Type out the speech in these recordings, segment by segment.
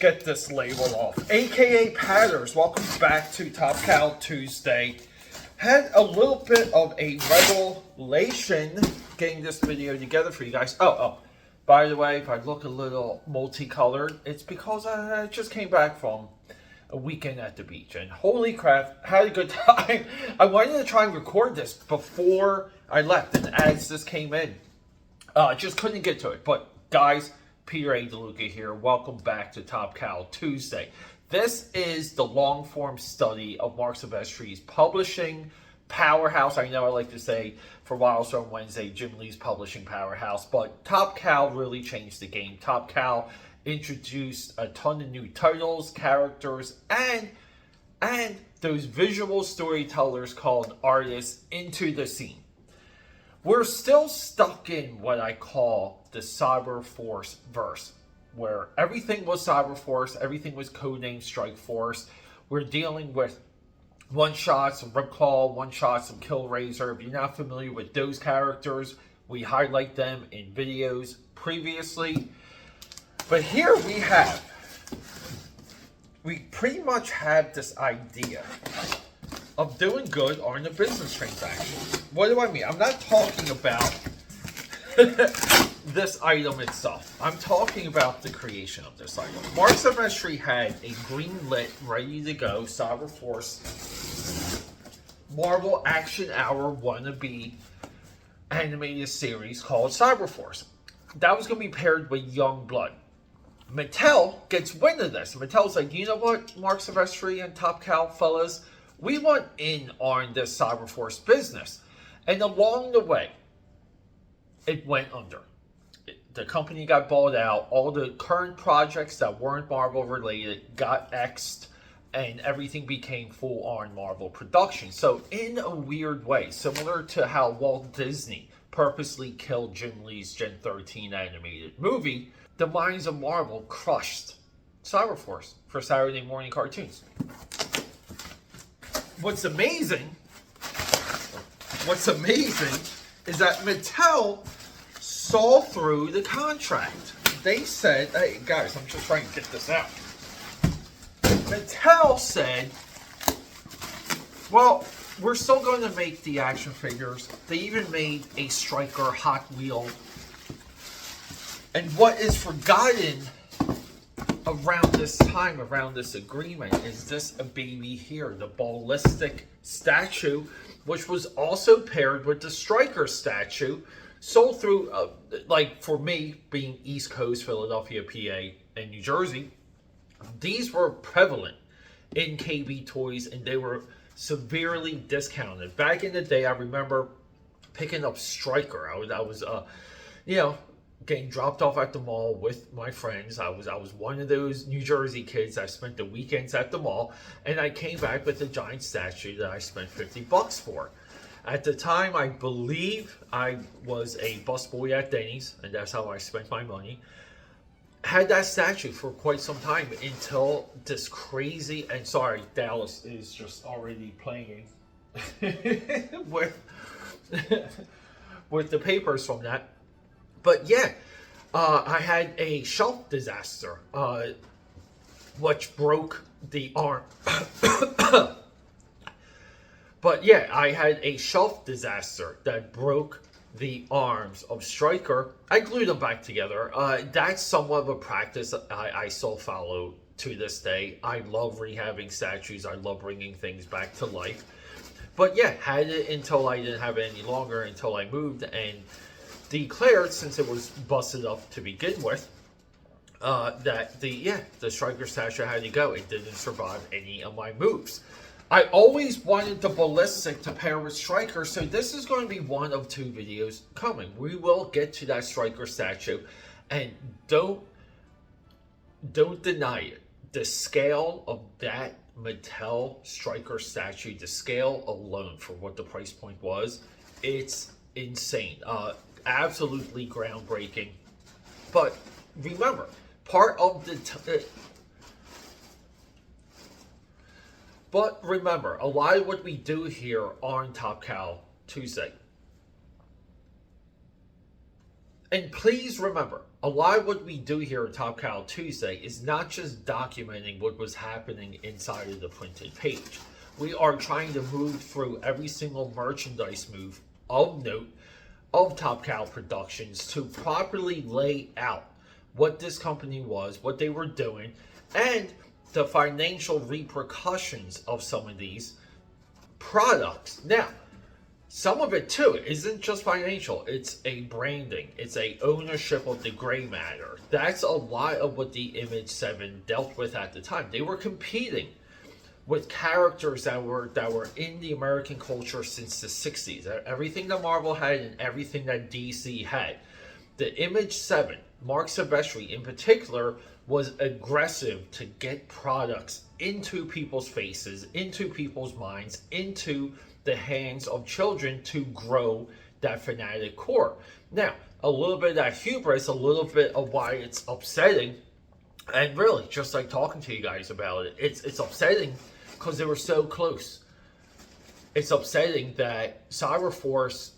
get this label off. AKA Padders, welcome back to Top Cow Tuesday. Had a little bit of a revelation getting this video together for you guys. By the way, if I look a little multicolored, it's because I just came back from a weekend at the beach. And holy crap, had a good time. I wanted to try and record this before I left. And as this came in, just couldn't get to it. But guys, Peter A. DeLuca here. Welcome back to Top Cow Tuesday. This is the long-form study of Mark Silvestri's publishing powerhouse. I know I like to say for Wildstorm Wednesday, Jim Lee's publishing powerhouse, but Top Cow really changed the game. Top Cow introduced a ton of new titles, characters, and those visual storytellers called artists into the scene. We're still stuck in what I call the Cyber Force verse, where everything was Cyber Force, everything was codenamed Strike Force. We're dealing with one-shots of Ripclaw, one-shots of Killraiser. If you're not familiar with those characters, we highlight them in videos previously. But here we pretty much have this idea of doing good on the business transactions. What do I mean? I'm not talking about this item itself. I'm talking about the creation of this item. Mark Silvestri had a green-lit, ready to go Cyber Force Marvel Action Hour wannabe animated series called Cyber Force. That was going to be paired with Young Blood. Mattel gets wind of this. Mattel's like, you know what, Mark Silvestri and Top Cow fellas, we want in on this Cyber Force business. And along the way, it went under. The company got bought out. All the current projects that weren't Marvel related got X'd, and everything became full-on Marvel production. So in a weird way, similar to how Walt Disney purposely killed Jim Lee's Gen 13 animated movie, the minds of Marvel crushed Cyber Force for Saturday morning cartoons. What's amazing is that Mattel saw through the contract. They said, hey guys, I'm just trying to get this out. Mattel said, well, we're still going to make the action figures. They even made a Striker Hot Wheel. And what is forgotten around this time, around this agreement, is this a baby here, the Ballistic statue, which was also paired with the Striker statue, sold through, like for me, being East Coast, Philadelphia, PA, and New Jersey, these were prevalent in KB Toys, and they were severely discounted. Back in the day, I remember picking up Striker. I was getting dropped off at the mall with my friends. I was one of those New Jersey kids that spent the weekends at the mall, and I came back with a giant statue that I spent $50 for. At the time, I believe I was a busboy at Denny's, and that's how I spent my money. Had that statue for quite some time until this crazy, and sorry, Dallas is just already playing with the papers from that. But yeah, I had a shelf disaster, which broke the arm. But yeah, I had a shelf disaster that broke the arms of Striker. I glued them back together. That's somewhat of a practice I still follow to this day. I love rehabbing statues. I love bringing things back to life. But yeah, had it until I didn't have it any longer, until I moved and declared, since it was busted up to begin with, that the Striker statue had to go. It didn't survive any of my moves. I always wanted the Ballistic to pair with Striker, so this is going to be one of two videos coming. We will get to that Striker statue, and don't deny it. The scale of that Mattel Striker statue, the scale alone for what the price point was, it's insane. Absolutely groundbreaking. But remember, part of the But remember, a lot of what we do here on Top Cow Tuesday And please remember, a lot of what we do here at Top Cow Tuesday is not just documenting what was happening inside of the printed page. We are trying to move through every single merchandise move of note of Top Cow Productions to properly lay out what this company was, what they were doing, and the financial repercussions of some of these products. Now, some of it too isn't just financial, it's a branding, it's a ownership of the gray matter. That's a lot of what the Image 7 dealt with at the time. They were competing with characters that were in the American culture since the 60s. Everything that Marvel had and everything that DC had. The Image 7, Mark Silvestri in particular, was aggressive to get products into people's faces, into people's minds, into the hands of children to grow that fanatic core. Now, a little bit of that hubris, a little bit of why it's upsetting, and really, just like talking to you guys about it, it's upsetting because they were so close. It's upsetting that Cyberforce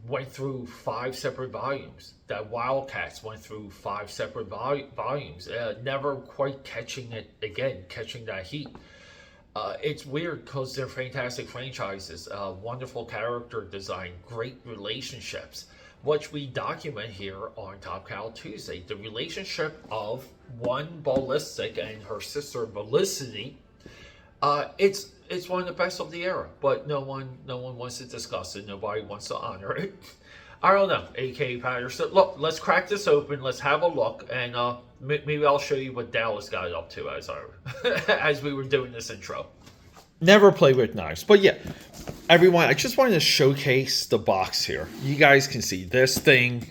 went through 5 separate volumes, that Wildcats went through 5 separate volumes, never quite catching it again, catching that heat. It's weird because they're fantastic franchises, wonderful character design, great relationships, which we document here on Top Cow Tuesday. The relationship of one Ballistic and her sister Ballicity, it's one of the best of the era, but no one wants to discuss it. Nobody wants to honor it. I don't know, AKA Patterson. Look, let's crack this open. Let's have a look, and maybe I'll show you what Dallas got up to as we were doing this intro. Never play with knives, but yeah, everyone, I just wanted to showcase the box here. You guys can see this thing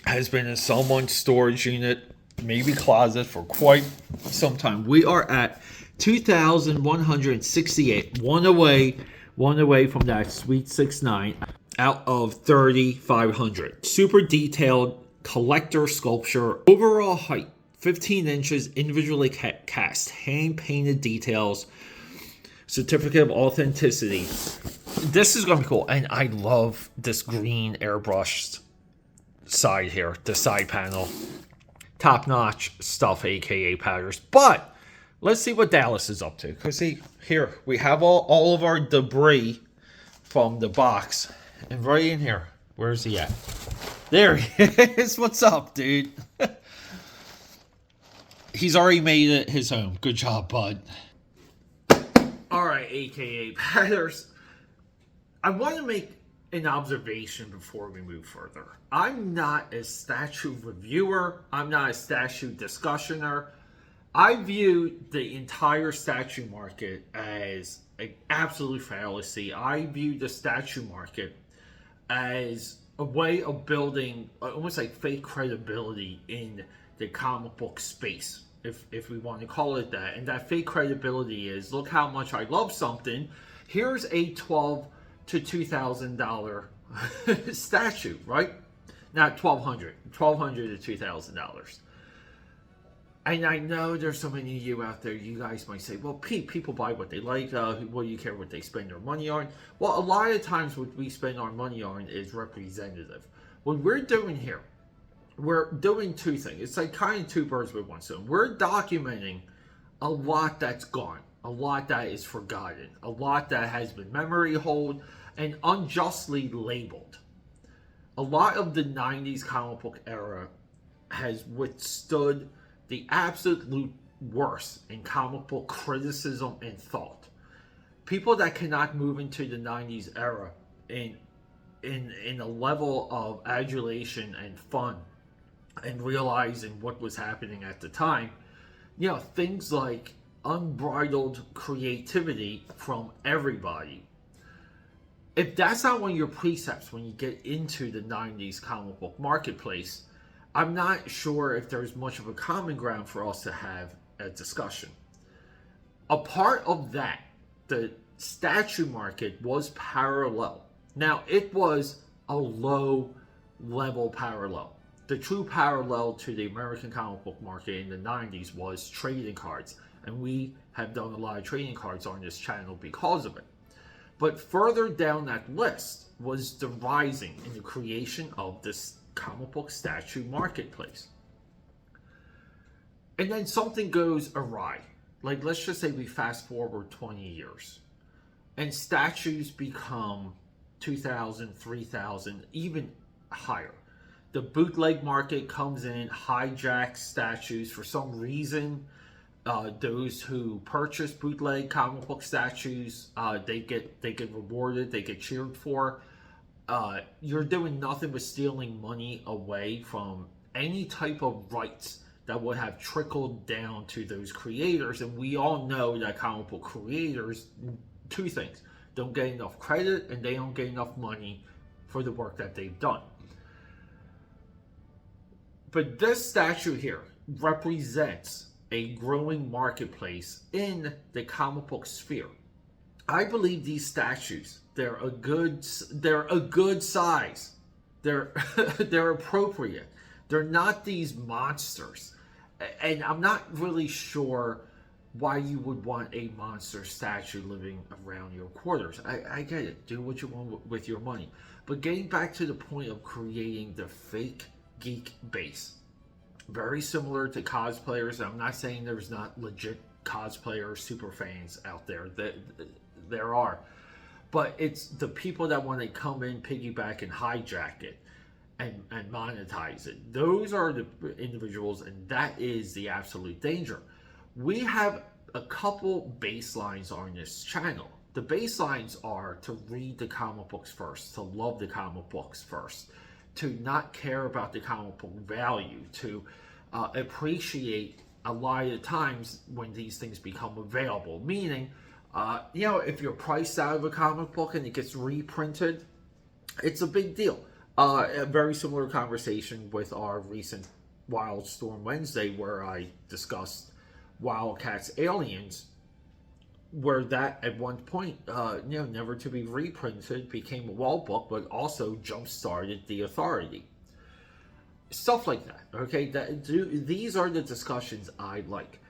has been in someone's storage unit, maybe closet, for quite some time. We are at 2,168, one away from that sweet 6.9 out of 3,500. Super detailed collector sculpture. Overall height 15 inches, individually cast, hand painted details, certificate of authenticity. This is gonna be cool, and I love this green airbrushed side here, the side panel. Top notch stuff, aka Patters. But let's see what Dallas is up to. Because see, here we have all of our debris from the box. And right in here, where's he at? There he is. What's up, dude? He's already made it his home. Good job, bud. Alright, aka Patters. I want to make an observation before we move further. I'm not a statue reviewer. I'm not a statue discussioner. I view the entire statue market as an absolute fallacy. I view the statue market as a way of building almost like fake credibility in the comic book space, if we want to call it that. And that fake credibility is, look how much I love something. Here's a $1,200 to $2,000 statue, right? Not $1,200 to $2,000. And I know there's so many of you out there, you guys might say, well, Pete, people buy what they like. What do you care what they spend their money on? Well, a lot of times what we spend our money on is representative. What we're doing here, we're doing two things. It's like kind of two birds with one stone. We're documenting a lot that's gone, a lot that is forgotten, a lot that has been memory hold and unjustly labeled. A lot of the 90s comic book era has withstood the absolute worst in comic book criticism and thought. People that cannot move into the 90s era in a level of adulation and fun and realizing what was happening at the time, you know, things like unbridled creativity from everybody. If that's not one of your precepts when you get into the 90s comic book marketplace, I'm not sure if there's much of a common ground for us to have a discussion. A part of that, the statue market was parallel. Now, it was a low level parallel. The true parallel to the American comic book market in the 90s was trading cards. And we have done a lot of trading cards on this channel because of it. But further down that list was the rising in the creation of this comic book statue marketplace. And then something goes awry. Like, let's just say we fast forward 20 years. And statues become 2,000, 3,000, even higher. The bootleg market comes in, hijacks statues for some reason. Those who purchase bootleg comic book statues, they get rewarded, they get cheered for. You're doing nothing but stealing money away from any type of rights that would have trickled down to those creators. And we all know that comic book creators, two things: don't get enough credit, and they don't get enough money for the work that they've done. But this statue here represents a growing marketplace in the comic book sphere. I believe these statues, they're a good size. They're appropriate. They're not these monsters. And I'm not really sure why you would want a monster statue living around your quarters. I get it. Do what you want with your money. But getting back to the point of creating the fake geek base, very similar to cosplayers. I'm not saying there's not legit cosplayers, super fans out there. There are. But it's the people that want to come in, piggyback, and hijack it and monetize it. Those are the individuals, and that is the absolute danger. We have a couple baselines on this channel. The baselines are to read the comic books first, to love the comic books first, to not care about the comic book value, to appreciate a lot of times when these things become available. Meaning, if you're priced out of a comic book and it gets reprinted, it's a big deal. A very similar conversation with our recent Wildstorm Wednesday, where I discussed Wildcats Aliens, where that at one point, never to be reprinted, became a wall book, but also jump-started the Authority. Stuff like that, okay? These are the discussions I like.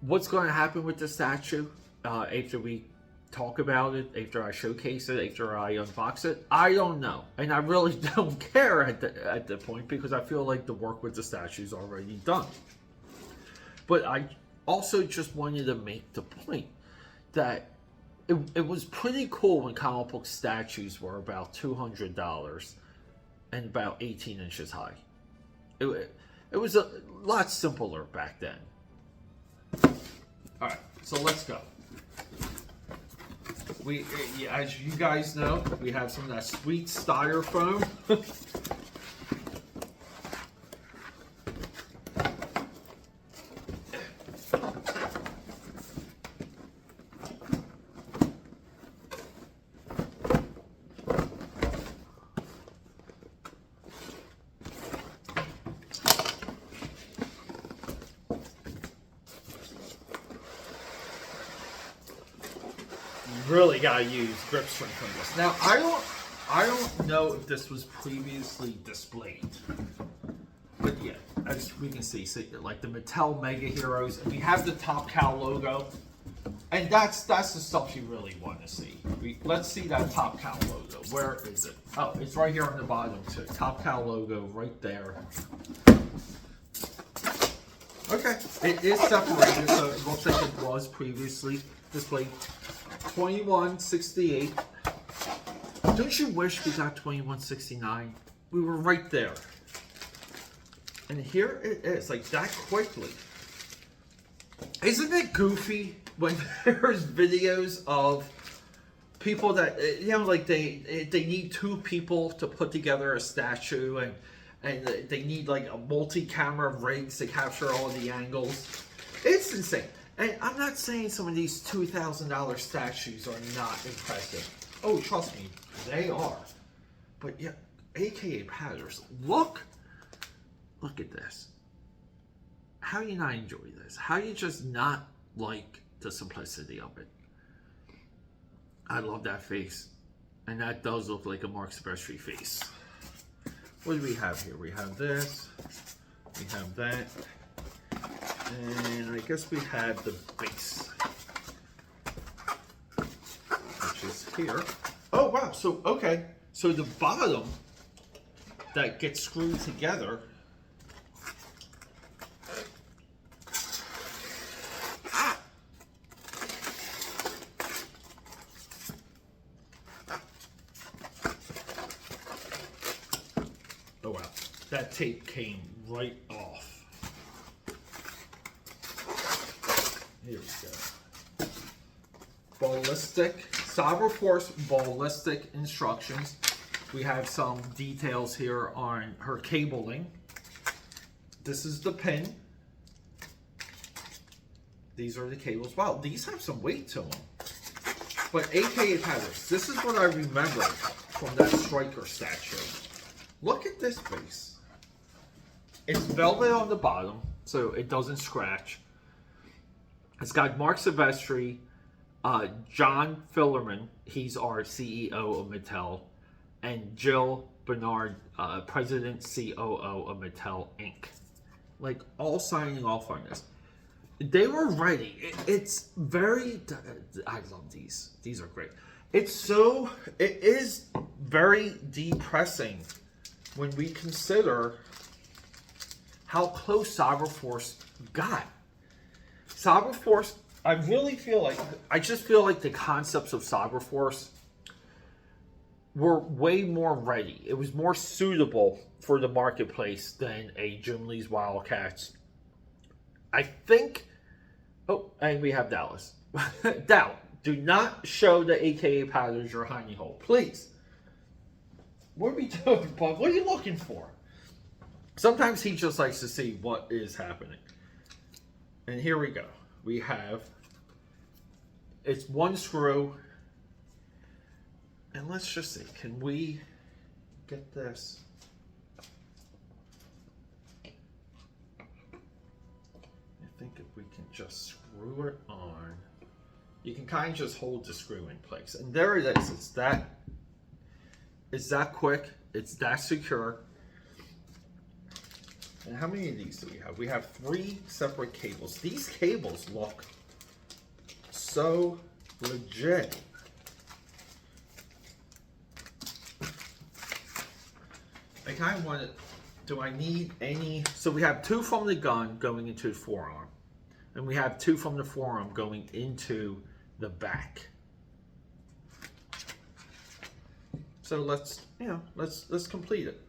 What's going to happen with the statue after we talk about it, after I showcase it, after I unbox it? I don't know. And I really don't care at the point, because I feel like the work with the statue is already done. But I also just wanted to make the point that it was pretty cool when comic book statues were about $200 and about 18 inches high. It was a lot simpler back then. Alright, so let's go. As you guys know, we have some of that sweet styrofoam. Really gotta use grip strength on this. Now I don't know if this was previously displayed, but yeah, as we can see, like the Mattel Mega Heroes, and we have the Top Cow logo, and that's the stuff you really want to see. Let's see that Top Cow logo. Where is it? Oh, it's right here on the bottom too. Top Cow logo right there. Okay, it is separated, so it looks like it was previously displayed. 2168. Don't you wish we got 2169? We were right there. And here it is, like that quickly. Isn't it goofy when there's videos of people that, like they need two people to put together a statue, and they need like a multi-camera rigs to capture all the angles. It's insane. And I'm not saying some of these $2,000 statues are not impressive. Oh, trust me, they are. But yeah, AKAPADers, look at this. How do you not enjoy this? How do you just not like the simplicity of it? I love that face. And that does look like a Mark's Vestry face. What do we have here? We have this. We have that. And I guess we have the base, which is here. Oh wow! So okay, so the bottom that get screwed together. Oh wow, that tape came right off. Here we go. Ballistic, Cyberforce ballistic instructions. We have some details here on her cabling. This is the pin. These are the cables. Wow, these have some weight to them. But AKA patterns, this is what I remember from that Striker statue. Look at this base. It's velvet on the bottom, so it doesn't scratch. It's got Mark Silvestri, John Fillerman, he's our CEO of Mattel, and Jill Bernard, President COO of Mattel Inc. Like, all signing off on this. They were ready. It's very, I love these. These are great. It is very depressing when we consider how close Cyberforce got. Cyberforce, I just feel like the concepts of Cyberforce were way more ready. It was more suitable for the marketplace than a Jim Lee's Wildcats. I think, oh, and we have Dallas. Dallas, do not show the AKA patterns your honey hole, please. What are we doing, bud? What are you looking for? Sometimes he just likes to see what is happening. And here we go. We have, it's one screw. And let's just see, can we get this? I think if we can just screw it on, you can kind of just hold the screw in place. And there it is. It's that quick. It's that secure. And how many of these do we have? We have 3 separate cables. These cables look so legit. I kind of want to, do I need any? So we have 2 from the gun going into the forearm. And we have 2 from the forearm going into the back. So let's complete it.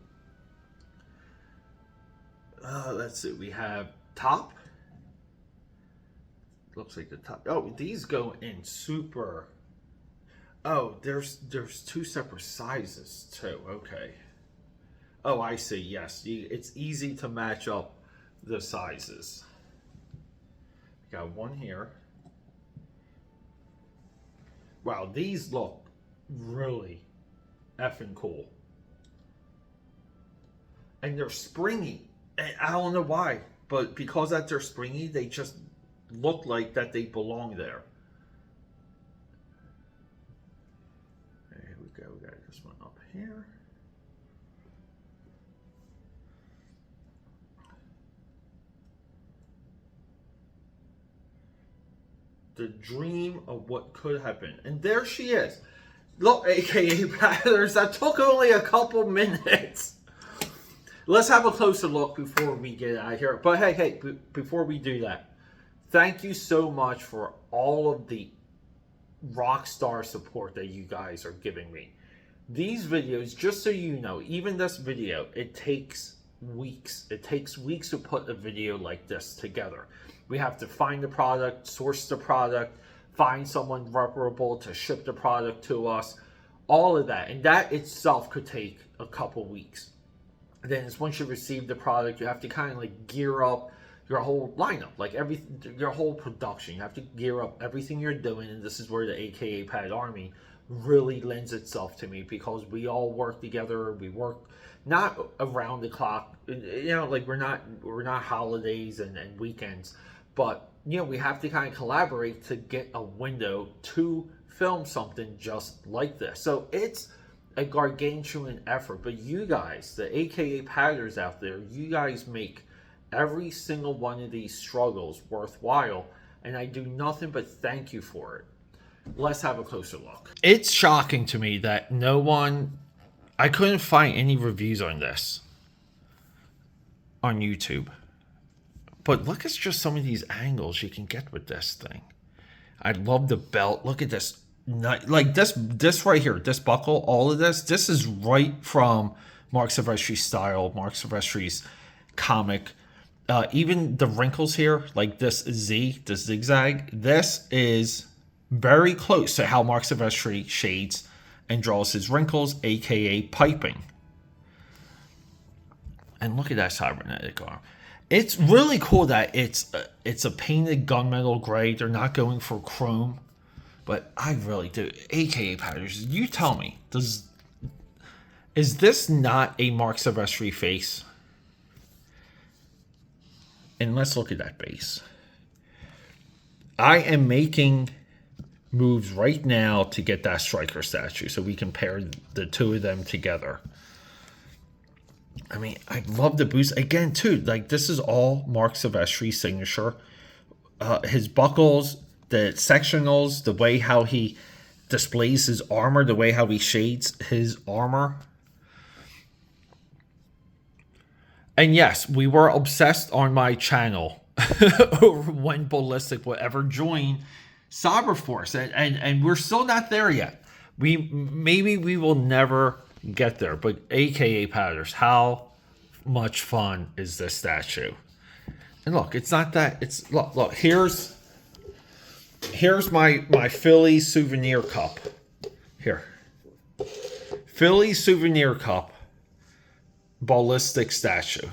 Let's see, we have top. Looks like the top. Oh, these go in super. Oh, there's 2 separate sizes too. Okay. Oh, I see. Yes, it's easy to match up the sizes. Got one here. Wow, these look really effing cool. And they're springy. And I don't know why, but because that they're springy, they just look like that they belong there. Okay, here we go. We got this one up here. The dream of what could have been. And there she is. Look, AKA Patterns. That took only a couple minutes. Let's have a closer look before we get out of here. But hey, before we do that, thank you so much for all of the rock star support that you guys are giving me. These videos, just so you know, even this video, it takes weeks. It takes weeks to put a video like this together. We have to find the product, source the product, find someone reputable to ship the product to us, all of that. And that itself could take a couple weeks. Then once you receive the product, you have to kind of like gear up your whole lineup, like your whole production. You have to gear up everything you're doing, and this is where the AKA Pad Army really lends itself to me, because we all work together. We work not around the clock, you know, like we're not holidays and weekends, but you know, we have to kind of collaborate to get a window to film something just like this. So it's a gargantuan effort, but you guys, the AKA Padders out there, you guys make every single one of these struggles worthwhile, and I do nothing but thank you for it. Let's have a closer look. It's shocking to me that no one I couldn't find any reviews on this on YouTube. But look at just some of these angles you can get with this thing. I love the belt. Look at this. Like this right here, this buckle, all of this is right from Mark Silvestri's style, Mark Silvestri's comic. Even the wrinkles here, like this Z, the zigzag, this is very close to how Mark Silvestri shades and draws his wrinkles, aka piping. And look at that cybernetic arm. It's really cool that it's a painted gunmetal gray. They're not going for chrome, but I really do. AKA patterns. You tell me, is this not a Mark Silvestri face? And let's look at that base. I am making moves right now to get that striker statue so we can pair the two of them together. I mean, I love the boost. Again, too, like this is all Mark Silvestri's signature. His buckles, the sectionals, the way how he displays his armor, the way how he shades his armor. And yes, we were obsessed on my channel over when Ballistic will ever join Cyberforce, and we're still not there yet. Maybe we will never get there, but AKA Patters, how much fun is this statue? And look, it's not that. It's look. Here's my Philly souvenir cup. Here, Philly souvenir cup. Ballistic statue.